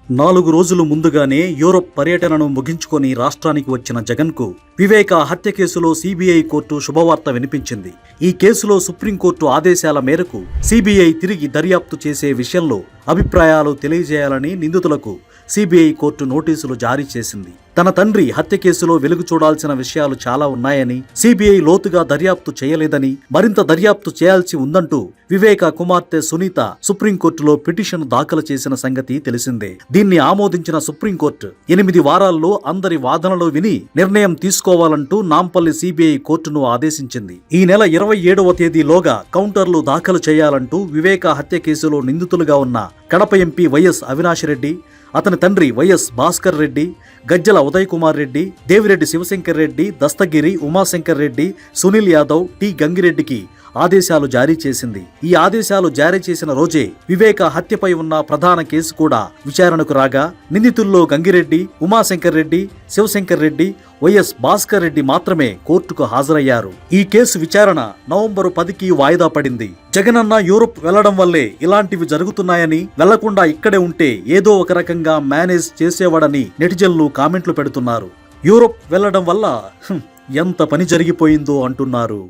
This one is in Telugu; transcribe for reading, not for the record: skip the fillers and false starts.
4 రోజులు ముందుగానే యూరప్ పర్యటనను ముగించుకొని రాష్ట్రానికి వచ్చిన జగన్కు వివేక హత్య కేసులో సిబిఐ కోర్టు శుభవార్త వినిపించింది. ఈ కేసులో సుప్రీంకోర్టు ఆదేశాల మేరకు సిబిఐ తిరిగి దర్యాప్తు చేసే విషయంలో అభిప్రాయాలు తెలియజేయాలని నిందితులకు సిబిఐ కోర్టు నోటీసులు జారీ చేసింది. తన తండ్రి హత్య కేసులో వెలుగు చూడాల్సిన విషయాలు చాలా ఉన్నాయని, సిబిఐ లోతుగా దర్యాప్తు చేయలేదని, మరింత దర్యాప్తు చేయాల్సి ఉందంటూ వివేక కుమార్తె సునీత సుప్రీంకోర్టులో పిటిషన్ దాఖలు చేసిన సంగతి తెలిసిందే. దీన్ని ఆమోదించిన సుప్రీంకోర్టు 8 వారాల్లో అందరి వాదనలు విని నిర్ణయం తీసుకోవాలంటూ నాంపల్లి సిబిఐ కోర్టును ఆదేశించింది. ఈ నెల 27వ తేదీలోగా కౌంటర్లు దాఖలు చేయాలంటూ వివేక హత్య కేసులో నిందితులుగా ఉన్న కడప ఎంపీ వైఎస్ అవినాష్ రెడ్డి, అతని తండ్రి వైఎస్ భాస్కర్ రెడ్డి, గజ్జల ఉదయ్ కుమార్ రెడ్డి, దేవిరెడ్డి శివశంకర్ రెడ్డి, దస్తగిరి ఉమాశంకర్ రెడ్డి, సునీల్ యాదవ్, టి గంగిరెడ్డికి ఆదేశాలు జారీ చేసింది. ఈ ఆదేశాలు జారీ చేసిన రోజే వివేక హత్యపై ఉన్న ప్రధాన కేసు కూడా విచారణకు రాగా నిందితుల్లో గంగిరెడ్డి, ఉమాశంకర్ రెడ్డి, శివశంకర్ రెడ్డి, వైఎస్ భాస్కర్ రెడ్డి మాత్రమే కోర్టుకు హాజరయ్యారు. ఈ కేసు విచారణ నవంబరు 10కి వాయిదా పడింది. జగనన్న యూరప్ వెళ్లడం వల్లే ఇలాంటివి జరుగుతున్నాయని, వెళ్లకుండా ఇక్కడే ఉంటే ఏదో ఒక రకంగా మేనేజ్ చేసేవాడని నెటిజన్లు కామెంట్లు పెడుతున్నారు. యూరప్ వెళ్లడం వల్ల ఎంత పని జరిగిపోయిందో అంటున్నారు.